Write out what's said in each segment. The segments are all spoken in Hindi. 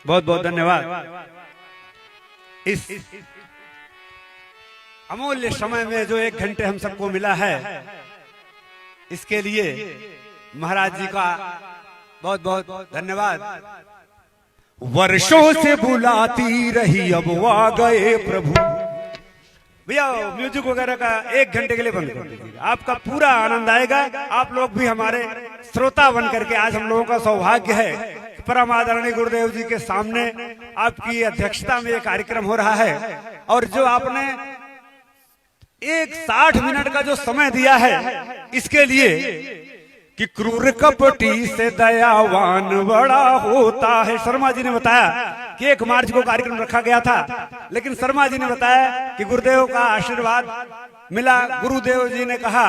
बहुत बहुत धन्यवाद। इस अमूल्य समय में जो 1 घंटे हम सबको मिला है, इसके लिए महाराज जी का बहुत बहुत धन्यवाद। वर्षों से बुलाती रही अब वो आ गए प्रभु। भैया म्यूजिक वगैरह का 1 घंटे के लिए बंद कर दीजिए, आपका पूरा आनंद आएगा। आप लोग भी हमारे श्रोता बन करके, आज हम लोगों का सौभाग्य है परम आदरणीय गुरुदेव जी के सामने आपकी अध्यक्षता में ये कार्यक्रम हो रहा है। और जो आपने 60 मिनट का जो समय दिया है इसके लिए कि क्रूर कपटी से दयावान बड़ा होता है। शर्मा जी ने बताया कि 1 मार्च को कार्यक्रम रखा गया था, लेकिन शर्मा जी ने बताया कि गुरुदेव का आशीर्वाद मिला। गुरुदेव जी ने कहा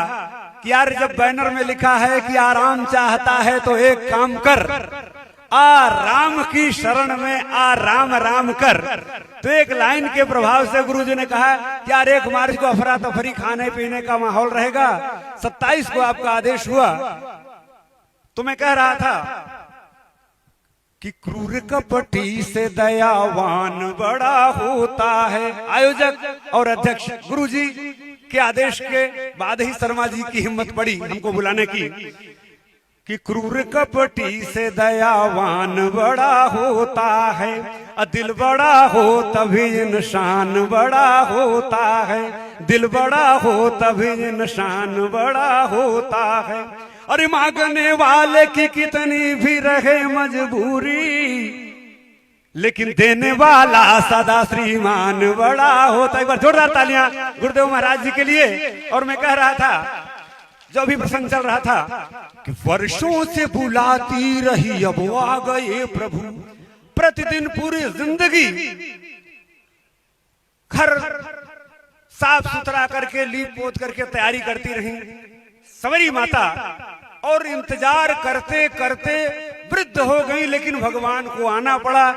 कि यार जब बैनर में लिखा है कि आराम चाहता है तो एक काम कर, आ राम की शरण में आ राम राम कर। तो एक लाइन के प्रभाव से गुरुजी ने कहा कि यार 1 मार्च को अफरा तफरी खाने पीने का माहौल रहेगा, 27 को आपका आदेश हुआ। तो मैं कह रहा था कि क्रूर कपटी से दयावान बड़ा होता है। आयोजक और अध्यक्ष गुरुजी के आदेश के बाद ही शर्मा जी की हिम्मत पड़ी हमको बुलाने की कि क्रूर कपटी से दयावान बड़ा होता है, दिल बड़ा हो तभी इंसान बड़ा होता है, दिल बड़ा हो तभी इंसान बड़ा होता है। अरे मांगने वाले की कितनी भी रहे मजबूरी, लेकिन देने वाला सदा श्रीमान बड़ा होता है। एक बार जोरदार तालियां गुरुदेव महाराज जी के लिए। और मैं कह रहा था, जो भी प्रसंग चल रहा था कि वर्षों से बुलाती रही अब वो आ गए प्रभु। प्रतिदिन पूरी जिंदगी घर साफ सुथरा करके लीप पोत करके तैयारी करती रही सवरी माता, और इंतजार करते करते वृद्ध हो गई, लेकिन भगवान को आना पड़ा।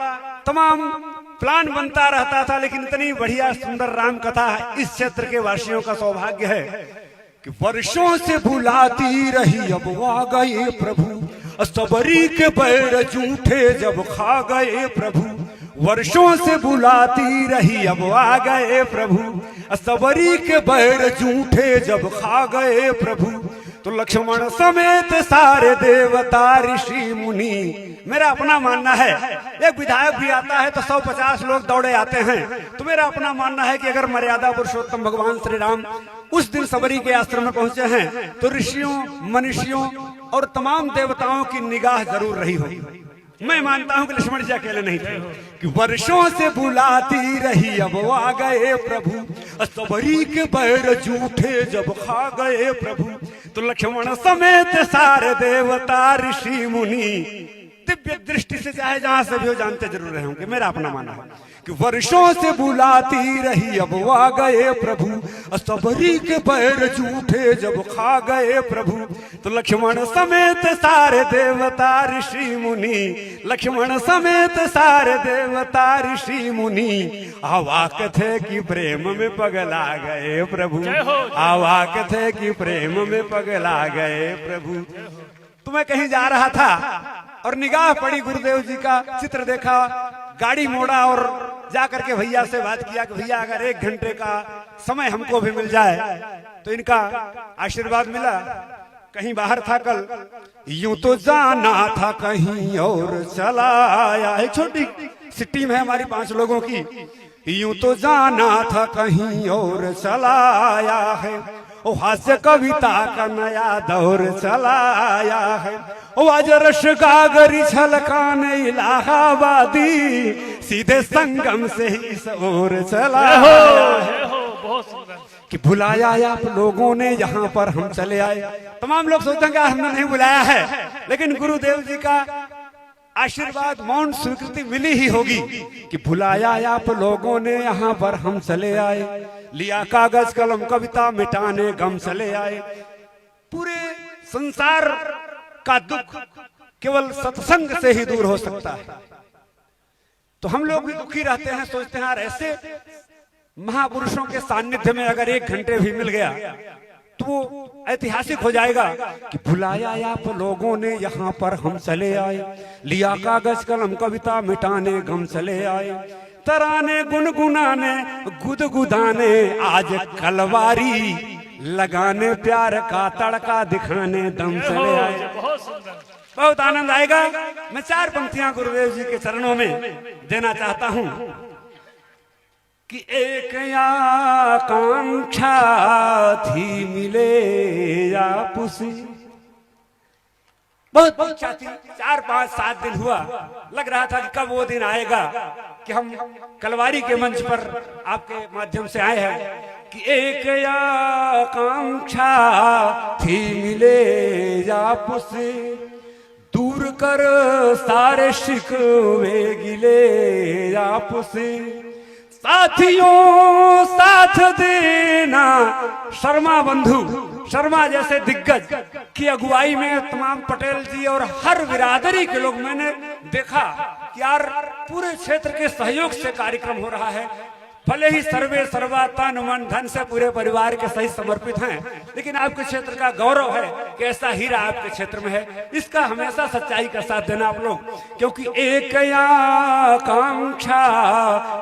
तमाम प्लान बनता रहता था, लेकिन इतनी बढ़िया सुंदर राम कथा इस क्षेत्र के वासियों का सौभाग्य है कि वर्षों से बुलाती रही अब वो आ गए प्रभु। सबरी के पैर जूठे जब खा गए प्रभु, वर्षों से बुलाती रही अब आ गए प्रभु। सबरी के पैर जूठे जब खा गए प्रभु, तो लक्ष्मण समेत सारे देवता ऋषि मुनि। मेरा अपना मानना है, एक विधायक भी आता है तो 150 लोग दौड़े आते हैं। तो मेरा अपना मानना है कि अगर मर्यादा पुरुषोत्तम भगवान श्री राम उस दिन सबरी के आश्रम में पहुंचे हैं तो ऋषियों मनुष्यों और तमाम देवताओं की निगाह जरूर रही होगी। मैं मानता हूं कि लक्ष्मण जी अकेले नहीं थे कि वर्षों से बुलाती रही अब वो आ गए प्रभु। सबरी के पैर जूठे जब खा गए प्रभु, तो लक्ष्मण समेत सारे देवता ऋषि मुनि। दिव्य दृष्टि से चाहे जहां से भी हो जानते जरूर रहे होंगे। मेरा अपना मानना है कि वर्षों से बुलाती रही अब वो आ गए प्रभु। सबरी के पैर जूठे जब खा गए प्रभु, तो लक्ष्मण समेत सारे देवता ऋषि मुनि। लक्ष्मण समेत सारे देवता ऋषि मुनि आवाक थे कि प्रेम में पगला गए प्रभु। आवाक थे कि प्रेम में पगला गए प्रभु। तो मैं कहीं जा रहा था और निगाह पड़ी, गुरुदेव जी का चित्र देखा, गाड़ी मोड़ा और जाकर के भैया से बात किया कि भैया अगर 1 घंटे का समय हमको भी मिल जाए तो इनका आशीर्वाद मिला। कहीं बाहर था कल, यूं तो जाना था कहीं और चला आया। एक छोटी सी टीम है हमारी 5 लोगों की। यूं तो जाना था कहीं और चला आया है, ओ हास्य कविता का नया दौर चला आया है। ओ आज रश गागरी छलकाने इलाहाबादी, सीधे संगम से ही इस ओर चला आया है। कि बुलाया आप लोगों ने यहाँ पर हम चले आए। तमाम लोग सोचते हैं कि हमने नहीं बुलाया है, लेकिन गुरुदेव जी का आशीर्वाद मौन स्वीकृति मिली ही होगी कि बुलाया आप लोगों ने यहाँ पर हम चले आए। लिया कागज कलम कविता मिटाने गम चले आए। पूरे संसार का दुख केवल सत्संग से ही दूर हो सकता है। तो हम लोग भी दुखी रहते हैं, सोचते हैं यार ऐसे महापुरुषों के सानिध्य में अगर 1 घंटे भी मिल गया तो वो ऐतिहासिक हो जाएगा कि बुलाया आप लोगों ने यहाँ पर हम चले आए, लिया कागज कलम कविता मिटाने गम चले आए, तराने गुनगुनाने गुदगुदाने आज कलवारी लगाने प्यार का तड़का दिखाने दम चले आए। बहुत आनंद आएगा। मैं 4 पंक्तियां गुरुदेव जी के चरणों में देना चाहता हूं कि एक आकांक्षा थी मिले आपसे, बहुत इच्छा थी, 4, 5, 7 दिन हुआ, लग रहा था कि कब वो दिन आएगा कि हम कलवारी के मंच पर आपके माध्यम से आए हैं कि एक आकांक्षा थी मिले आपसे, दूर कर सारे शिकवे गिले आपसे, साथियों साथ देना। शर्मा बंधु, शर्मा जैसे दिग्गज की अगुवाई में तमाम पटेल जी और हर बिरादरी के लोग, मैंने देखा कि यार पूरे क्षेत्र के सहयोग से कार्यक्रम हो रहा है। भले ही सर्वे सर्वा तन मन धन से पूरे परिवार के सही समर्पित हैं, लेकिन आपके क्षेत्र का गौरव है कि ऐसा हीरा आपके क्षेत्र में है। इसका हमेशा सच्चाई का साथ देना आप लोग, क्योंकि एक आकांक्षा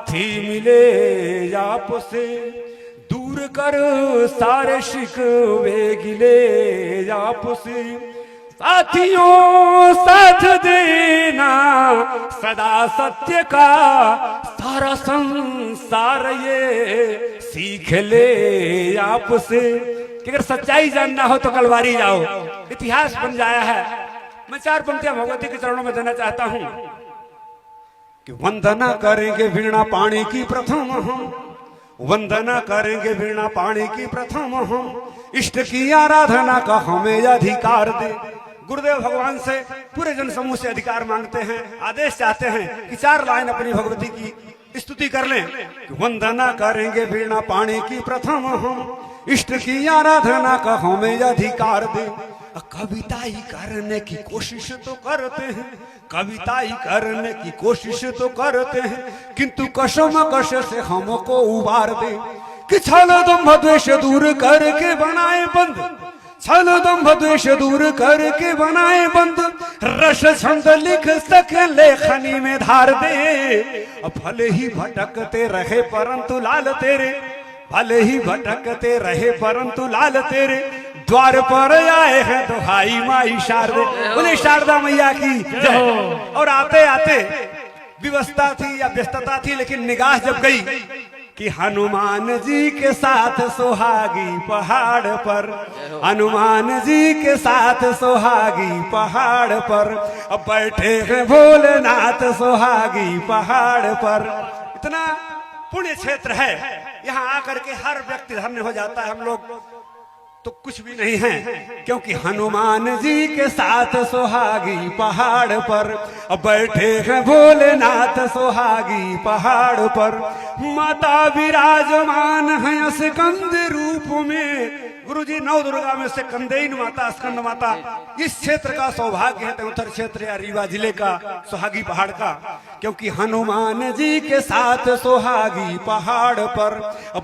थी मिले आपसे, दूर कर सारे शिकवे गिले आपसे, साथियों साथ देना सदा सत्य का, सारा संसार ये सीख ले आपसे कि अगर सच्चाई जानना हो तो कलवारी जाओ, इतिहास बन जाया है। मैं 4 पंक्तियां भगवती के चरणों में देना चाहता हूं कि वंदना करेंगे वीणा पाणी की प्रथम हम, वंदना करेंगे वीणा पाणी की प्रथम हम, इष्ट की आराधना का हमें अधिकार दे। गुरुदेव भगवान से पूरे जन समूह से अधिकार मांगते हैं, आदेश चाहते हैं कि 4 लाइन अपनी भगवती की स्तुति कर लें कि वंदना करेंगे वीणा पाणी की प्रथम हम, इष्ट की आराधना का हमें अधिकार दे। कविता ही करने की कोशिश तो करते हैं, कविता ही करने की कोशिश तो करते हैं, किंतु कशम कश से हमको उबार दे कि छल दंभ द्वेष दूर करके बनाए बंद, छल दंभ द्वेष दूर करके बनाए बंद, रस छंद लिख सके लेखनी में धार दे। भले ही भटकते रहे परंतु लाल तेरे, भले ही भटकते रहे परंतु लाल तेरे, द्वार पर आए हैं दुहाई माई शारदे। बोले शारदा मैया की जय। और आते आते व्यवस्था थी या व्यस्तता थी, लेकिन निगाह जब गई कि हनुमान जी के साथ सुहागी पहाड़ पर, हनुमान जी के साथ सुहागी पहाड़ पर, अब बैठे हैं भोलेनाथ सुहागी पहाड़ पर। इतना पुण्य क्षेत्र है, यहाँ आकर के हर व्यक्ति धन्य हो जाता है। हम लोग तो कुछ भी नहीं है, क्योंकि हनुमान जी के साथ सुहागी पहाड़ पर, अब बैठे हैं भोलेनाथ सुहागी पहाड़ पर, माता विराजमान है स्कंद रूप में। गुरुजी 9 दुर्गा में से कंदेन माता, स्कंद माता, इस क्षेत्र का सौभाग्य है, उत्तर क्षेत्र या रीवा जिले का सुहागी पहाड़ का, क्योंकि हनुमान जी के साथ सुहागी पहाड़ पर,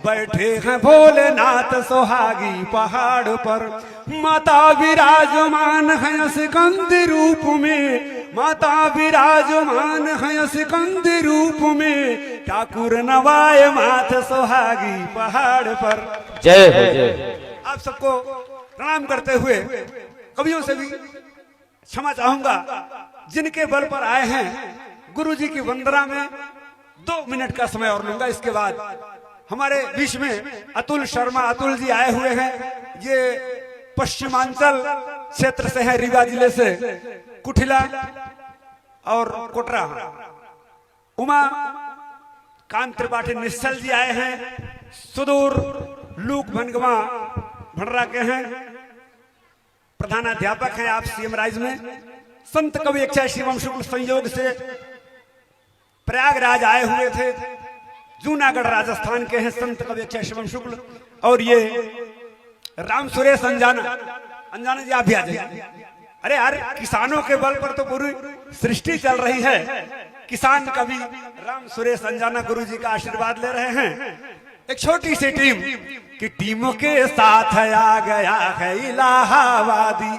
बैठे हैं भोलेनाथ सुहागी पहाड़ पर, माता विराजमान है स्कंद रूप में, माता विराजमान है स्कंद रूप में, ठाकुर नवाए माथ सुहागी पहाड़ पर। जय हो जय। आप सबको प्रणाम करते हुए कवियों से भी क्षमा चाहूंगा, जिनके बल पर आए हैं। गुरु जी की वंदना में 2 मिनट का समय और लूंगा। इसके बाद हमारे बीच में अतुल शर्मा, अतुल जी आए हुए हैं। ये पश्चिमांचल क्षेत्र से है, रीवा जिले से, कुठिला और कोटरा। उमा कांत त्रिपाठी निश्चल जी आए हैं, सुदूर लूक भनगवा भंडरा के हैं, प्रधानाध्यापक हैं आप सीएम राइज में। संत कवि अक्षय शिवम शुक्ल संयोग से प्रयागराज आए हुए थे, जूनागढ़ राजस्थान के हैं संत कवि अक्षय शिवम शुक्ल। और ये राम सुरेश अंजाना, अंजाना जी आप भी आ जाइए। अरे यार, किसानों के बल पर तो पूरी सृष्टि चल रही है। किसान कवि राम सुरेश अंजाना गुरु जी का आशीर्वाद ले रहे हैं। एक छोटी सी टीम की टीम के साथ आ गया है इलाहाबादी।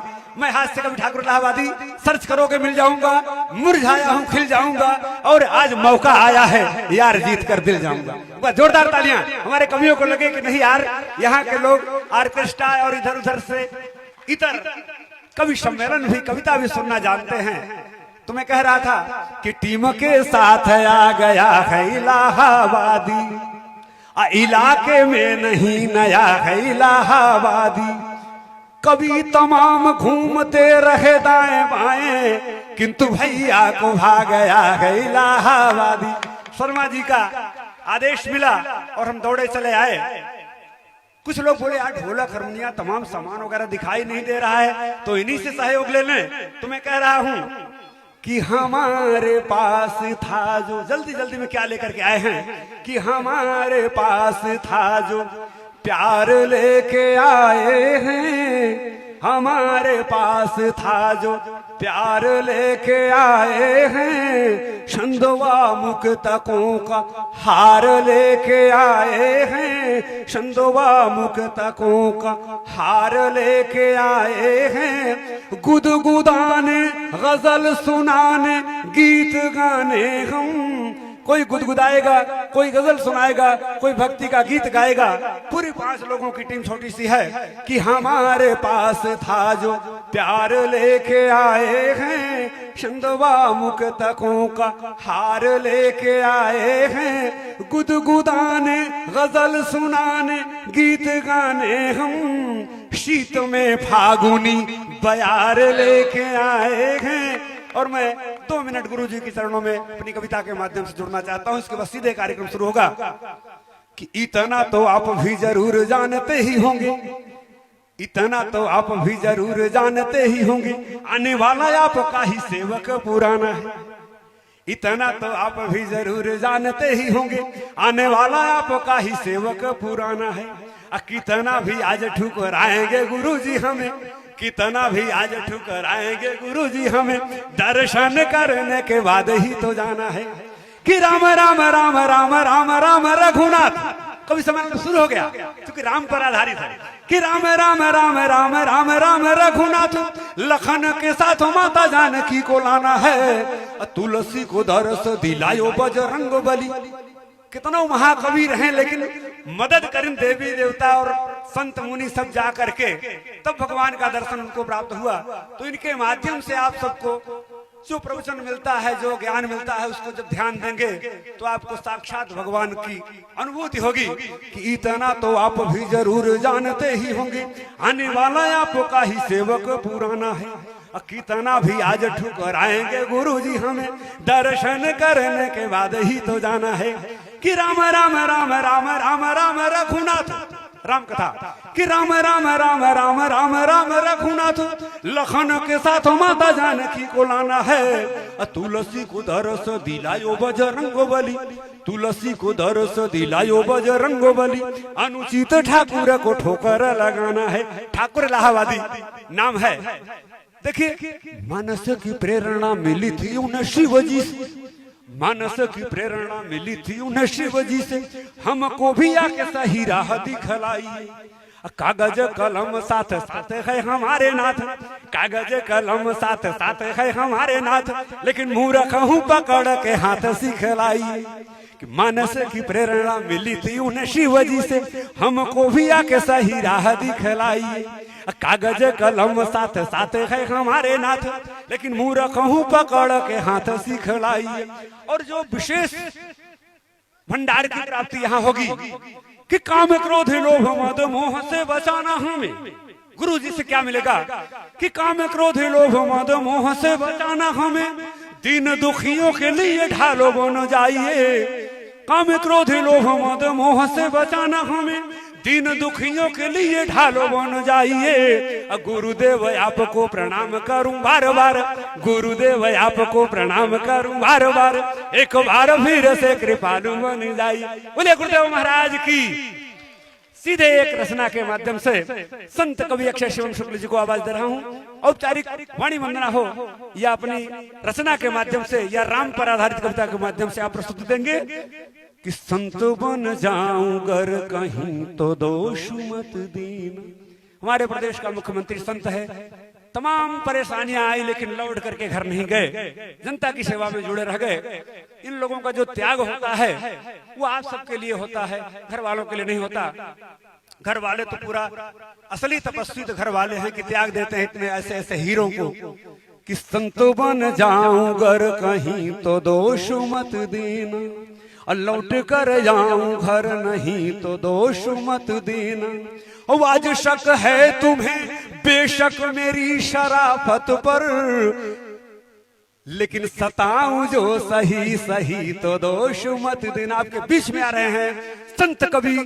मैं हाथ से कभी ठाकुर इलाहाबादी सर्च करोगे मिल जाऊंगा, मुरझाया हूं खिल जाऊंगा, और आज मौका आया है यार जीत कर दिल जाऊंगा। जोरदार तालियां हमारे कवियों को लगे कि नहीं यार, यहाँ के लोग ऑर्केस्ट्रा और इधर उधर से इतर कवि सम्मेलन भी, कविता भी सुनना जानते हैं। तो मैं कह रहा था कि टीम के साथ आ गया है इलाहाबादी, इलाके में नहीं नया है इलाहाबादी। कभी तमाम घूमते रहे दाएं बाएं, किंतु भैया को भाग गया है इलाहाबादी। शर्मा जी का आदेश मिला और हम दौड़े चले आए। कुछ लोग बोले यार ढोलक हारमोनिया तमाम सामान वगैरह दिखाई नहीं दे रहा है, तो इन्हीं से सहयोग ले लें। तो मैं कह रहा हूं कि हमारे पास था जो, जल्दी जल्दी में क्या लेकर के आए हैं, कि हमारे पास था जो प्यार लेके आए हैं, हमारे पास था जो प्यार लेके आए हैं, छंदवा मुक्तकों का हार लेके आए हैं, छंदवा मुक्तकों का हार लेके आए हैं। गुदगुदाने गजल सुनाने गीत गाने हम, कोई गुदगुदाएगा, कोई गजल सुनाएगा, कोई भक्ति का गीत गाएगा। पूरी 5 लोगों की टीम छोटी सी है कि हमारे पास था जो प्यार लेके आए हैं, छंदवा मुक्तकों का हार लेके आए हैं। गुदगुदाने गजल सुनाने गीत गाने हम, शीत में फागुनी बयार लेके आए हैं। और मैं 2 मिनट गुरु जी के चरणों में अपनी कविता के माध्यम से जुड़ना चाहता हूं। इसके बाद सीधे कार्यक्रम शुरू होगा कि इतना तो आप भी जरूर जानते ही होंगे, इतना तो आप भी जरूर जानते ही होंगे, आने वाला आपका ही सेवक पुराना है। इतना तो आप भी जरूर जानते ही होंगे, आने वाला आपका ही सेवक पुराना है। कितना भी आज ठुकराएंगे गुरु जी हमें, कितना भी आज ठुकराएंगे गुरु जी हमें, दर्शन करने के बाद ही तो जाना है कि राम राम राम राम राम राम रघुनाथ। कभी सम्मेलन शुरू हो गया क्योंकि राम पर आधारित है कि राम राम राम राम राम राम रघुनाथ, लखन के साथ माता जानकी को लाना है, तुलसी को दरस दिलायो बजरंग बली। कितना महाकवि रहे लेकिन मदद करें देवी देवता और संत मुनि सब जा करके तब भगवान का दर्शन उनको प्राप्त हुआ। तो इनके माध्यम से आप सबको जो प्रवचन मिलता है, जो ज्ञान मिलता है, उसको जब ध्यान देंगे तो आपको साक्षात भगवान की अनुभूति होगी कि इतना तो आप भी जरूर जानते ही होंगे, आने वाला आपका ही सेवक पुराना है। कितना भी आज ठुकराएंगे गुरु जी हमें, दर्शन करने के बाद ही तो जाना है कि राम राम राम राम राम राम रघुनाथ। राम कथा कि राम राम राम राम राम राम रघुनाथ, लखन के साथ माता जानकी को लाना है, तुलसी को दरस दिलायो बजरंग बली, तुलसी को दरस दिलायो बजरंग बली, अनुचित ठाकुर को ठोकर लगाना है। ठाकुर इलाहाबादी नाम है। देखिए मानस की प्रेरणा मिली थी उन्हें शिव जी से, मानस की प्रेरणा मिली थी उन्हें शिव जी से, हमको भी आके सही राह दिखलाई। कागज कलम साथ साथ है हमारे नाथ, कागज कलम साथ साथ है हमारे नाथ, लेकिन मूर्ख हूँ पकड़ के हाथ सिखलाई। कि मानस की प्रेरणा मिली थी उन्हें शिव जी से, हमको भी आके सही राह दिखलाई। कागज कलम साथ साथ है हमारे नाथ, लेकिन मूर्ख हूँ पकड़ के हाथ सिखलाई। और जो विशेष भंडार की प्राप्ति यहाँ होगी कि काम क्रोध लोभ मद मोह से बचाना हमें। गुरु जी से क्या मिलेगा कि काम क्रोध लोभ मद मोह से बचाना हमें, दीन दुखियों के लिए ढालो बन जाइए। काम क्रोध लोभ मद मोह से बचाना हमें, दीन दुखियों के लिए ढालो बन जाइए। गुरुदेव आपको प्रणाम करूं बार बार, गुरुदेव आपको प्रणाम करूं बार बार, एक बार फिर से कृपालु बन जाइए। बोले गुरुदेव महाराज की। सीधे एक रचना के माध्यम से संत कवि अक्षय शिवम शुक्ल जी को आवाज दे रहा हूँ। औपचारिक वाणी वंदना हो या अपनी रचना के माध्यम से या राम पर आधारित कविता के माध्यम से आप प्रस्तुति देंगे। कि संत बन जाऊं गर कहीं तो दोष मत दीना। हमारे प्रदेश का मुख्यमंत्री संत है, तमाम परेशानियां आई लेकिन लौट करके घर नहीं गए, जनता की सेवा में जुड़े रह गए। इन लोगों का जो त्याग होता है वो आप सबके लिए होता है, घर वालों के लिए नहीं होता। घर वाले तो पूरा असली तपस्वी तो घर वाले हैं कि त्याग देते हैं इतने ऐसे ऐसे हीरो को कि संत बन जाऊं गर कहीं तो दोष मत देना, और लौट कर जाऊं घर नहीं तो दोष मत देना। आज शक है तुम्हें बेशक मेरी शराफत पर, लेकिन सताऊं जो सही सही तो दोष मत देना। आपके बीच में आ रहे हैं संत कवि